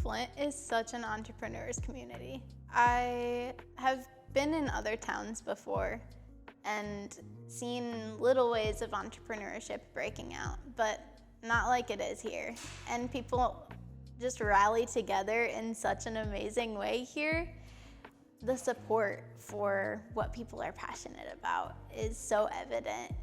Flint is such an entrepreneur's community. I have been in other towns before and seen little ways of entrepreneurship breaking out, but not like it is here. And people just rally together in such an amazing way here. The support for what people are passionate about is so evident.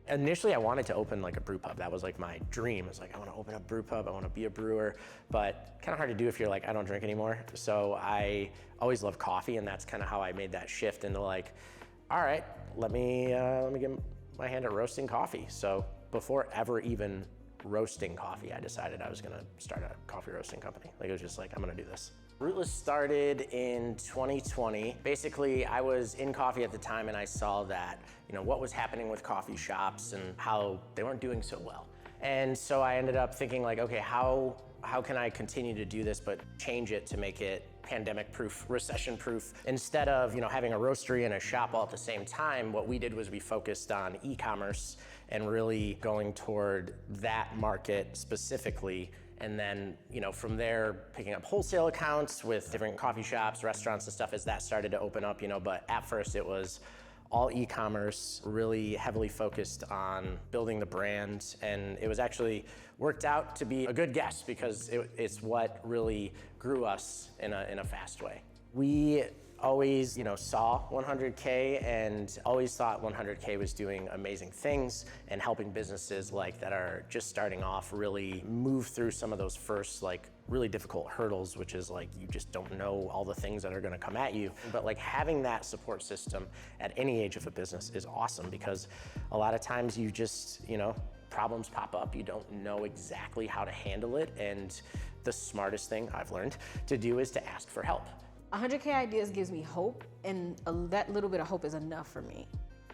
Initially, I wanted to open like a brew pub. That was like my dream. I was like, I want to open a brew pub. I want to be a brewer, but kind of hard to do if you're like, I don't drink anymore. So I always loved coffee, and that's kind of how I made that shift into like, all right, let me get my hand at roasting coffee. So before ever even roasting coffee, I decided I was going to start a coffee roasting company. Like, it was just like, I'm going to do this. Rootless started in 2020. Basically, I was in coffee at the time, and I saw that, what was happening with coffee shops and how they weren't doing so well. And so I ended up thinking like, okay, how can I continue to do this, but change it to make it pandemic-proof, recession-proof? Instead of having a roastery and a shop all at the same time, what we did was we focused on e-commerce and really going toward that market specifically. And then, from there, picking up wholesale accounts with different coffee shops, restaurants and stuff as that started to open up, but at first it was all e-commerce, really heavily focused on building the brand. And it was actually worked out to be a good guess because it's what really grew us in a fast way. We always, saw 100K and always thought 100K was doing amazing things and helping businesses like that are just starting off really move through some of those first really difficult hurdles, which is like you just don't know all the things that are going to come at you. But like having that support system at any age of a business is awesome because a lot of times you just, problems pop up, you don't know exactly how to handle it, and the smartest thing I've learned to do is to ask for help. 100K Ideas gives me hope, and that little bit of hope is enough for me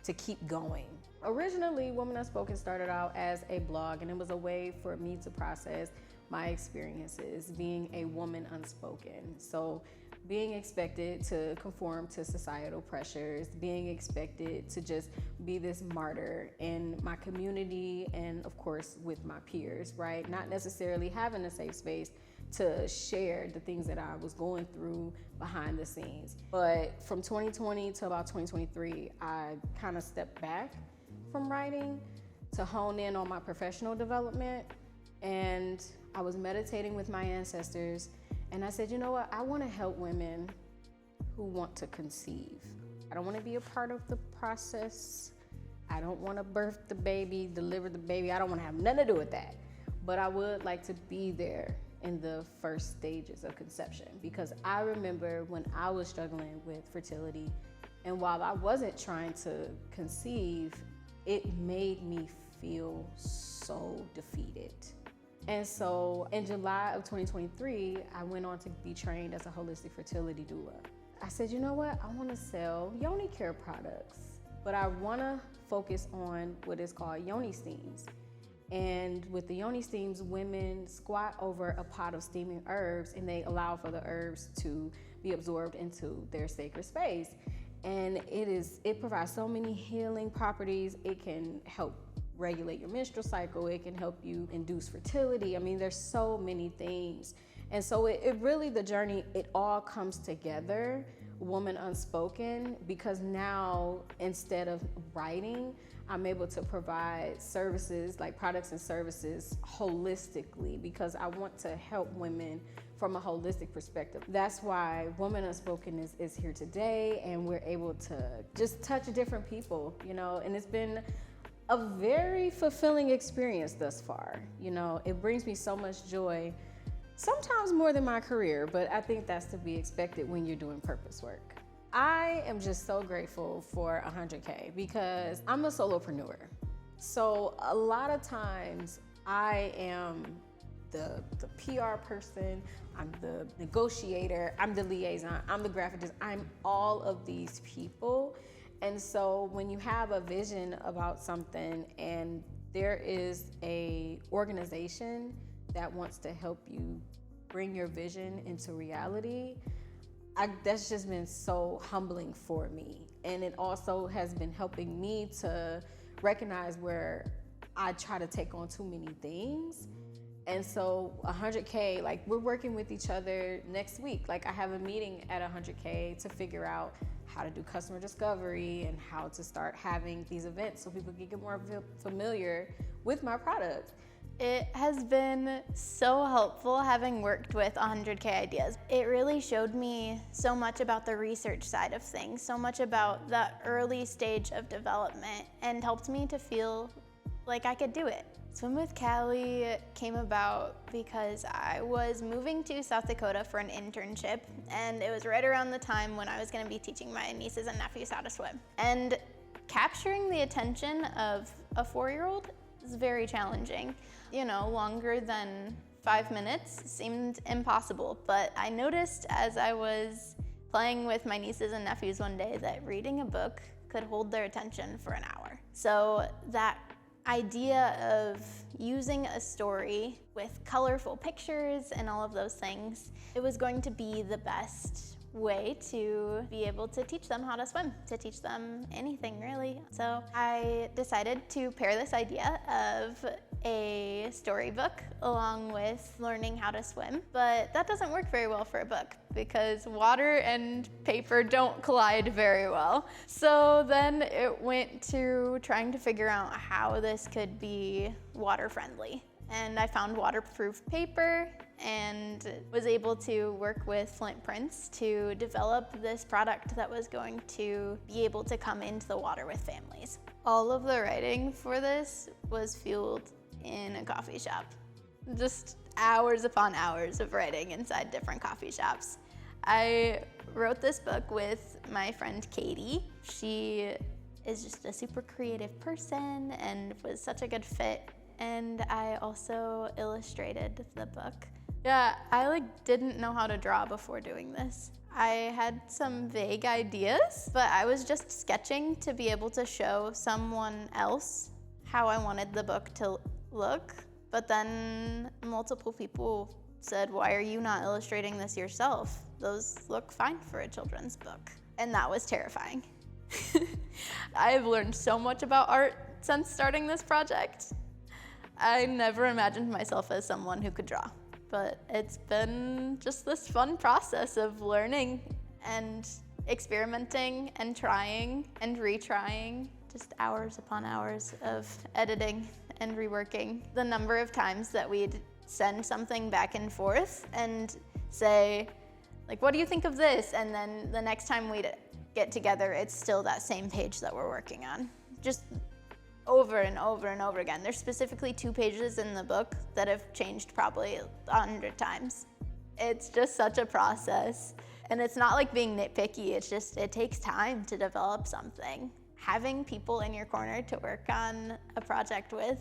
to keep going. Originally, Women Unspoken started out as a blog, and it was a way for me to process my experiences being a woman unspoken. So being expected to conform to societal pressures, being expected to just be this martyr in my community and of course with my peers, right? Not necessarily having a safe space to share the things that I was going through behind the scenes. But from 2020 to about 2023, I kind of stepped back from writing to hone in on my professional development. And I was meditating with my ancestors, and I said, you know what? I want to help women who want to conceive. I don't want to be a part of the process. I don't want to birth the baby, deliver the baby. I don't want to have nothing to do with that. But I would like to be there in the first stages of conception, because I remember when I was struggling with fertility, and while I wasn't trying to conceive, it made me feel so defeated. And so in July of 2023, I went on to be trained as a holistic fertility doula. I said, you know what? I want to sell yoni care products, but I want to focus on what is called yoni steams. And with the yoni steams, women squat over a pot of steaming herbs, and they allow for the herbs to be absorbed into their sacred space. And it provides so many healing properties. It can help regulate your menstrual cycle. It can help you induce fertility. I mean, there's so many things. And so it really, the journey, it all comes together, Woman Unspoken, because now instead of writing, I'm able to provide services like products and services holistically, because I want to help women from a holistic perspective. That's why Woman Unspoken is here today, and we're able to just touch different people, and it's been a very fulfilling experience thus far. It brings me so much joy, sometimes more than my career, but I think that's to be expected when you're doing purpose work. I am just so grateful for 100K because I'm a solopreneur. So a lot of times I am the PR person, I'm the negotiator, I'm the liaison, I'm the graphic designer, I'm all of these people. And so when you have a vision about something and there is a organization that wants to help you bring your vision into reality, that's just been so humbling for me. And it also has been helping me to recognize where I try to take on too many things And so 100K, like we're working with each other next week. Like I have a meeting at 100K to figure out how to do customer discovery and how to start having these events so people can get more familiar with my product. It has been so helpful having worked with 100K Ideas. It really showed me so much about the research side of things, so much about the early stage of development, and helped me to feel like I could do it. Swim with Callie came about because I was moving to South Dakota for an internship, and it was right around the time when I was going to be teaching my nieces and nephews how to swim. And capturing the attention of a 4-year-old is very challenging. You know, longer than 5 minutes seemed impossible, but I noticed as I was playing with my nieces and nephews one day that reading a book could hold their attention for an hour. So that idea of using a story with colorful pictures and all of those things, it was going to be the best way to be able to teach them how to swim, to teach them anything really. So I decided to pair this idea of a storybook along with learning how to swim, but that doesn't work very well for a book because water and paper don't collide very well. So then it went to trying to figure out how this could be water friendly. And I found waterproof paper and was able to work with Flint Prints to develop this product that was going to be able to come into the water with families. All of the writing for this was fueled in a coffee shop. Just hours upon hours of writing inside different coffee shops. I wrote this book with my friend Katie. She is just a super creative person and was such a good fit. And I also illustrated the book. Yeah, I didn't know how to draw before doing this. I had some vague ideas, but I was just sketching to be able to show someone else how I wanted the book to look. But then multiple people said, "Why are you not illustrating this yourself? Those look fine for a children's book." And that was terrifying. I've learned so much about art since starting this project. I never imagined myself as someone who could draw, but it's been just this fun process of learning and experimenting and trying and retrying, just hours upon hours of editing and reworking. The number of times that we'd send something back and forth and say, what do you think of this? And then the next time we'd get together, it's still that same page that we're working on. Just over and over and over again. There's specifically 2 pages in the book that have changed probably 100 times. It's just such a process. And it's not like being nitpicky, it's just, it takes time to develop something. Having people in your corner to work on a project with,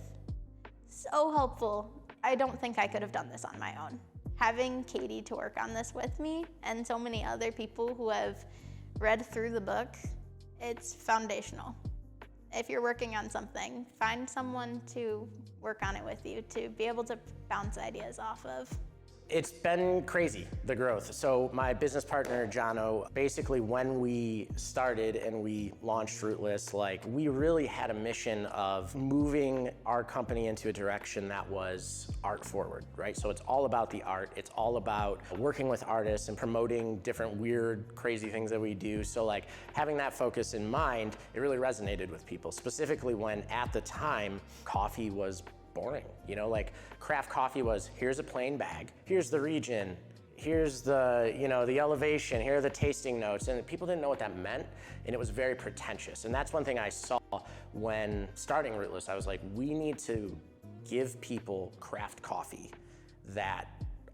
so helpful. I don't think I could have done this on my own. Having Katie to work on this with me and so many other people who have read through the book, it's foundational. If you're working on something, find someone to work on it with you, to be able to bounce ideas off of. It's been crazy, the growth. So my business partner, Jono, basically when we started and we launched Rootless, we really had a mission of moving our company into a direction that was art forward, right? So it's all about the art. It's all about working with artists and promoting different weird, crazy things that we do. So having that focus in mind, it really resonated with people, specifically when at the time, coffee was boring. Craft coffee was, here's a plain bag, here's the region, here's the, the elevation, here are the tasting notes, and people didn't know what that meant, and it was very pretentious. And that's one thing I saw when starting Rootless. I was like, we need to give people craft coffee that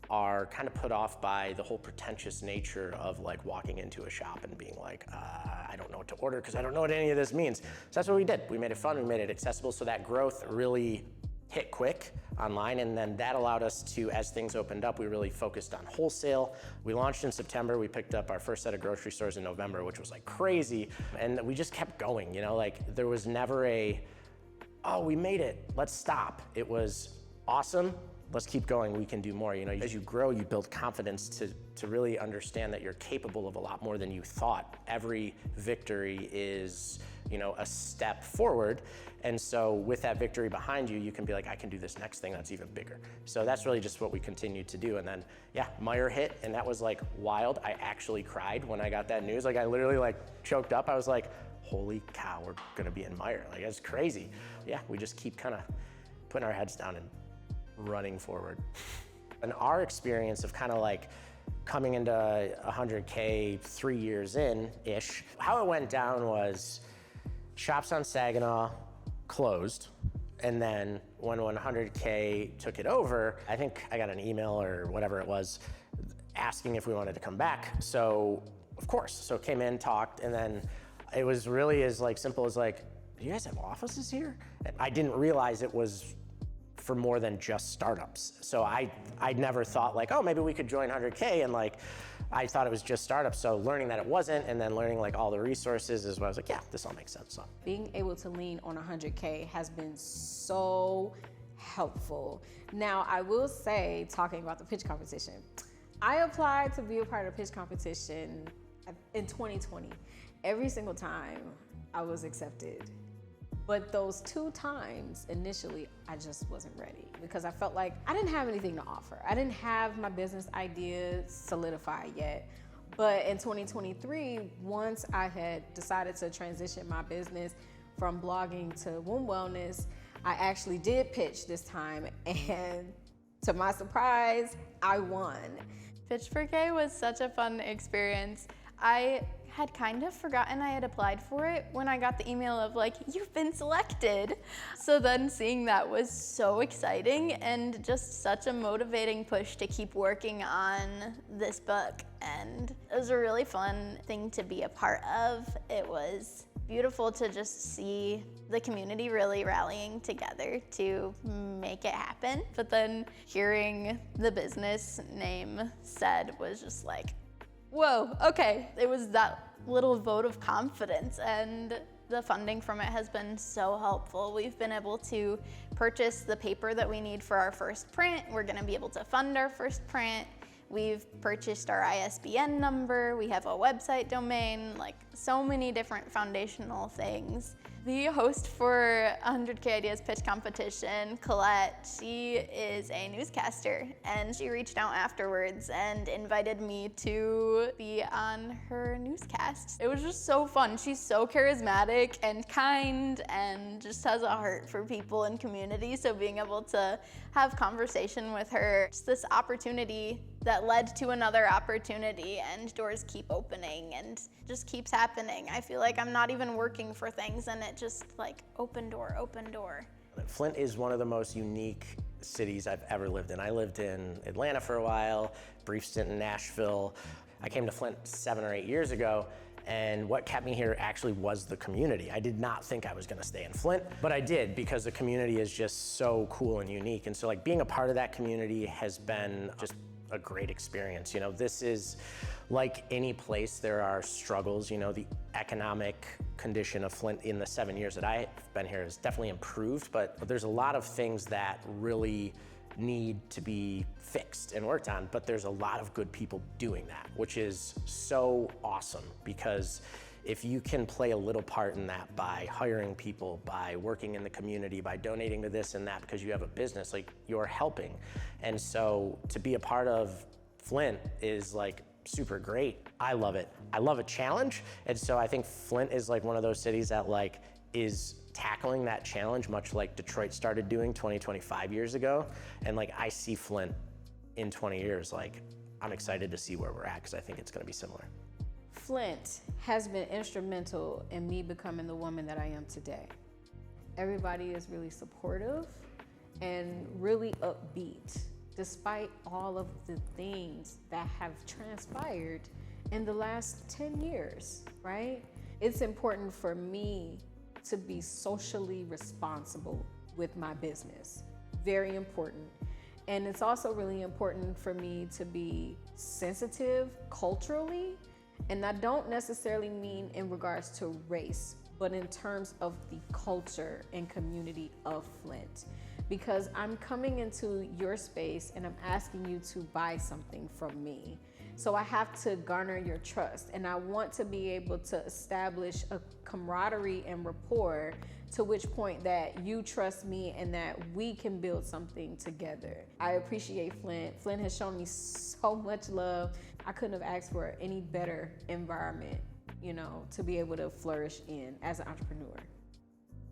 are kind of put off by the whole pretentious nature of walking into a shop and being I don't know what to order because I don't know what any of this means. So that's what we did. We made it fun, we made it accessible, so that growth really hit quick online, and then that allowed us to, as things opened up, we really focused on wholesale. We launched in September, we picked up our first set of grocery stores in November, which was crazy, and we just kept going, there was never oh, we made it, let's stop. It was awesome, let's keep going, we can do more. As you grow, you build confidence to really understand that you're capable of a lot more than you thought. Every victory is a step forward. And so with that victory behind you, you can be like, I can do this next thing that's even bigger. So that's really just what we continue to do. And then, yeah, Meyer hit, and that was like wild. I actually cried when I got that news. Like I literally like choked up. I was like, holy cow, we're gonna be in Meyer. Like that's crazy. Yeah, we just keep kind of putting our heads down and running forward. And our experience of kind of like coming into 100K 3 years in-ish, how it went down was shops on Saginaw closed. And then when 100K took it over, I think I got an email or whatever it was asking if we wanted to come back. So of course, so came in, talked, and then it was really as like simple as like, do you guys have offices here? And I didn't realize it was for more than just startups. So I never thought like, oh, maybe we could join 100K, and like, I thought it was just startups. So learning that it wasn't, and then learning like all the resources is what I was like, yeah, this all makes sense. So being able to lean on 100K has been so helpful. Now, I will say, talking about the pitch competition, I applied to be a part of the pitch competition in 2020. Every single time I was accepted. But those 2 times initially, I just wasn't ready because I felt like I didn't have anything to offer. I didn't have my business idea solidified yet. But in 2023, once I had decided to transition my business from blogging to womb wellness, I actually did pitch this time, and to my surprise, I won. Pitch for K was such a fun experience. I had kind of forgotten I had applied for it when I got the email of like, you've been selected. So then seeing that was so exciting and just such a motivating push to keep working on this book. And it was a really fun thing to be a part of. It was beautiful to just see the community really rallying together to make it happen. But then hearing the business name said was just like, whoa, okay. It was that little vote of confidence, and the funding from it has been so helpful. We've been able to purchase the paper that we need for our first print. We're gonna be able to fund our first print. We've purchased our ISBN number. We have a website domain, like so many different foundational things. The host for 100K Ideas Pitch Competition, Colette, she is a newscaster, and she reached out afterwards and invited me to be on her newscast. It was just so fun. She's so charismatic and kind and just has a heart for people and community, so being able to have conversation with her, just this opportunity that led to another opportunity, and doors keep opening and just keeps happening. I feel like I'm not even working for things, and it just like open door, open door. Flint is one of the most unique cities I've ever lived in. I lived in Atlanta for a while, brief stint in Nashville. I came to Flint 7 or 8 years ago, and what kept me here actually was the community. I did not think I was gonna stay in Flint, but I did, because the community is just so cool and unique. And so like being a part of that community has been just a great experience. This is like any place, there are struggles. The economic condition of Flint in the 7 years that I've been here has definitely improved, but there's a lot of things that really need to be fixed and worked on, but there's a lot of good people doing that, which is so awesome, because if you can play a little part in that by hiring people, by working in the community, by donating to this and that because you have a business, like you're helping. And so to be a part of Flint is like super great. I love it. I love a challenge. And so I think Flint is like one of those cities that like is tackling that challenge much like Detroit started doing 25 years ago. And like I see Flint in 20 years, like I'm excited to see where we're at because I think it's gonna be similar. Flint has been instrumental in me becoming the woman that I am today. Everybody is really supportive and really upbeat, despite all of the things that have transpired in the last 10 years, right? It's important for me to be socially responsible with my business. Very important. And it's also really important for me to be sensitive culturally. And I don't necessarily mean in regards to race, but in terms of the culture and community of Flint. Because I'm coming into your space and I'm asking you to buy something from me. So I have to garner your trust, and I want to be able to establish a camaraderie and rapport, to which point that you trust me and that we can build something together. I appreciate Flint. Flint has shown me so much love. I couldn't have asked for any better environment, you know, to be able to flourish in as an entrepreneur.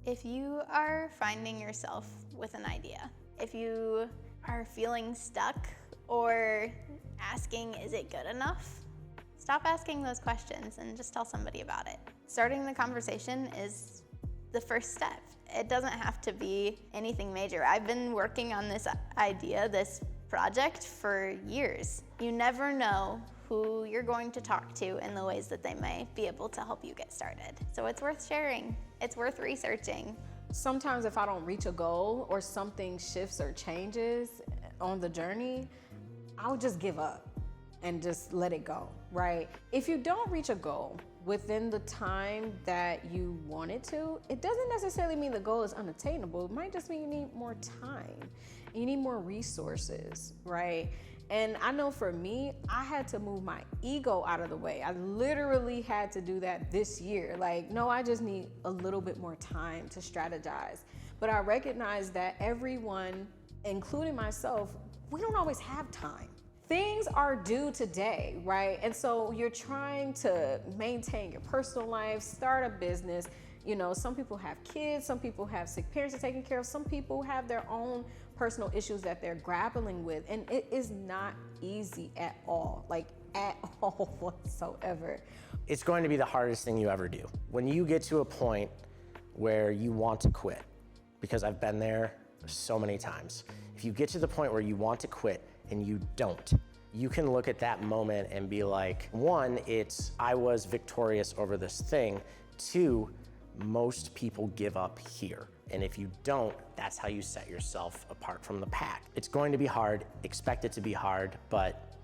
If you are finding yourself with an idea, if you are feeling stuck or asking, is it good enough? Stop asking those questions and just tell somebody about it. Starting the conversation is the first step. It doesn't have to be anything major. I've been working on this idea, this project for years. You never know who you're going to talk to in the ways that they may be able to help you get started. So it's worth sharing. It's worth researching. Sometimes if I don't reach a goal or something shifts or changes on the journey, I'll just give up and just let it go, right? If you don't reach a goal within the time that you want it to, it doesn't necessarily mean the goal is unattainable. It might just mean you need more time. You need more resources, right? And I know for me, I had to move my ego out of the way. I literally had to do that this year. Like, no, I just need a little bit more time to strategize. But I recognize that everyone, including myself, we don't always have time. Things are due today, right? And so you're trying to maintain your personal life, start a business. You know, some people have kids, some people have sick parents to take care of, some people have their own personal issues that they're grappling with. And it is not easy at all, like at all whatsoever. It's going to be the hardest thing you ever do. When you get to a point where you want to quit, because I've been there so many times. If you get to the point where you want to quit and you don't, you can look at that moment and be like, one, it's I was victorious over this thing. Two, most people give up here. And if you don't, that's how you set yourself apart from the pack. It's going to be hard, expect it to be hard, but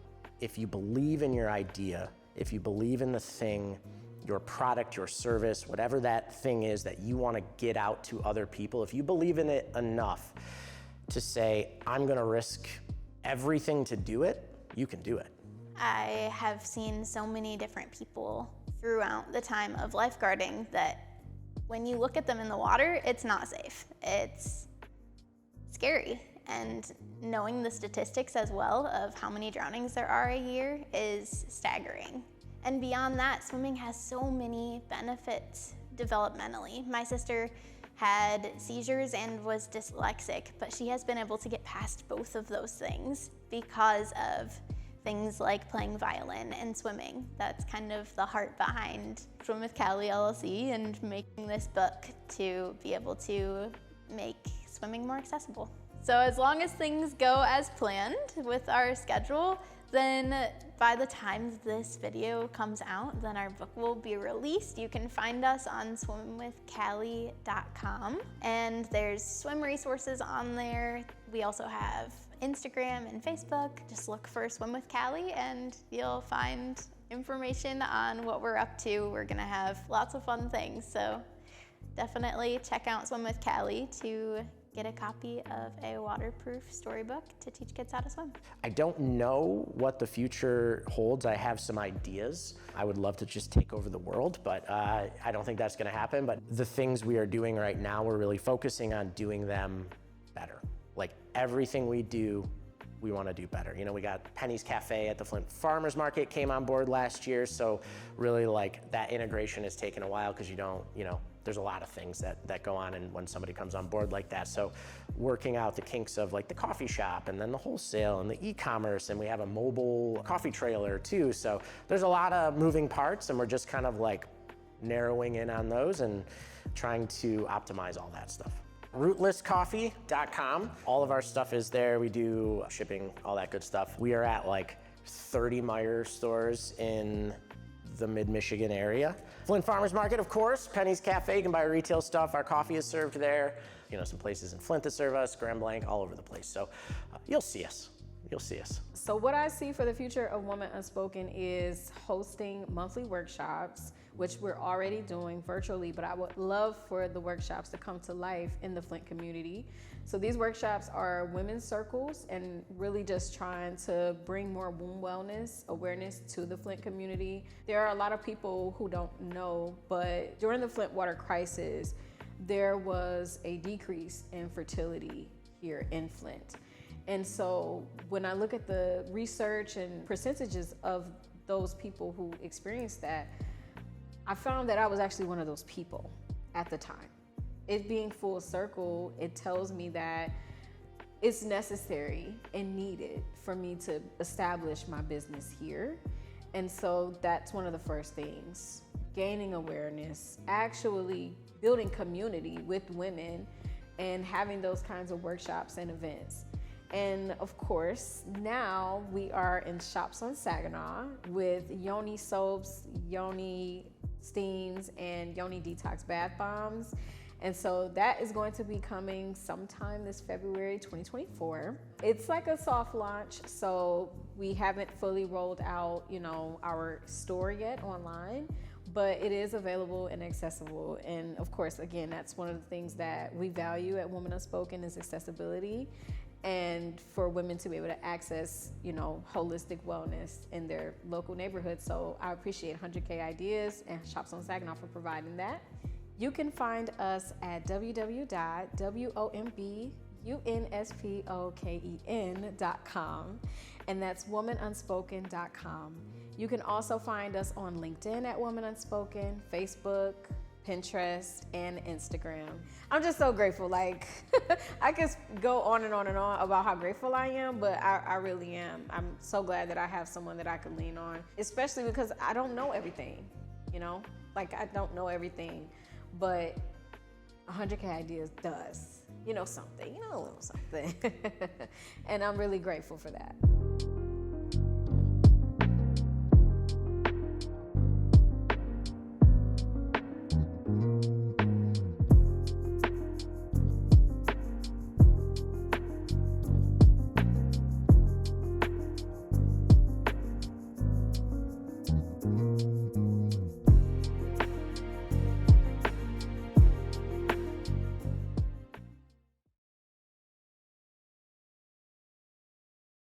if you believe in your idea, if you believe in the thing, your product, your service, whatever that thing is that you want to get out to other people, if you believe in it enough to say, I'm gonna risk everything to do it, you can do it. I have seen so many different people throughout the time of lifeguarding that when you look at them in the water, it's not safe. It's scary. And knowing the statistics as well of how many drownings there are a year is staggering. And beyond that, swimming has so many benefits developmentally. My sister had seizures and was dyslexic, but she has been able to get past both of those things because of things like playing violin and swimming. That's kind of the heart behind Swim with Callie LLC and making this book to be able to make swimming more accessible. So as long as things go as planned with our schedule, then by the time this video comes out, then our book will be released. You can find us on swimwithcallie.com, and there's swim resources on there. We also have Instagram and Facebook. Just look for Swim with Callie and you'll find information on what we're up to. We're gonna have lots of fun things, so definitely check out Swim with Callie to get a copy of a waterproof storybook to teach kids how to swim. I don't know what the future holds. I have some ideas. I would love to just take over the world, but I don't think that's gonna happen. But the things we are doing right now, we're really focusing on doing them better. Like everything we do, we want to do better. You know, we got Penny's Cafe at the Flint Farmers Market came on board last year. So really like that integration has taken a while because there's a lot of things that go on and when somebody comes on board like that. So working out the kinks of like the coffee shop and then the wholesale and the e-commerce, and we have a mobile coffee trailer too. So there's a lot of moving parts and we're just kind of like narrowing in on those and trying to optimize all that stuff. Rootlesscoffee.com. All of our stuff is there. We do shipping, all that good stuff. We are at like 30 Meijer stores in the mid-Michigan area. Flint Farmers Market, of course. Penny's Cafe, you can buy retail stuff. Our coffee is served there. You know, some places in Flint that serve us, Grand Blanc, all over the place. So you'll see us. you'll see us. So what I see for the future of Women Unspoken is hosting monthly workshops, which we're already doing virtually, but I would love for the workshops to come to life in the Flint community. So these workshops are women's circles and really just trying to bring more womb wellness awareness to the Flint community. There are a lot of people who don't know, but during the Flint water crisis, there was a decrease in fertility here in Flint. And so when I look at the research and percentages of those people who experienced that, I found that I was actually one of those people at the time. It being full circle, it tells me that it's necessary and needed for me to establish my business here. And so that's one of the first things, gaining awareness, actually building community with women and having those kinds of workshops and events. And of course, now we are in shops on Saginaw with Yoni soaps, Yoni steams, and Yoni detox bath bombs. And so that is going to be coming sometime this February 2024. It's like a soft launch, so we haven't fully rolled out, our store yet online, but it is available and accessible. And of course, again, that's one of the things that we value at Women Unspoken is accessibility, and for women to be able to access, holistic wellness in their local neighborhood. So I appreciate 100K Ideas and Shops on Saginaw for providing that. You can find us at www.womenUnspoken.com, and that's womanunspoken.com. You can also find us on LinkedIn at Women Unspoken, Facebook, Pinterest, and Instagram. I'm just so grateful. I could go on and on and on about how grateful I am, but I really am. I'm so glad that I have someone that I can lean on, especially because I don't know everything, I don't know everything, but 100K Ideas does, something, a little something. And I'm really grateful for that.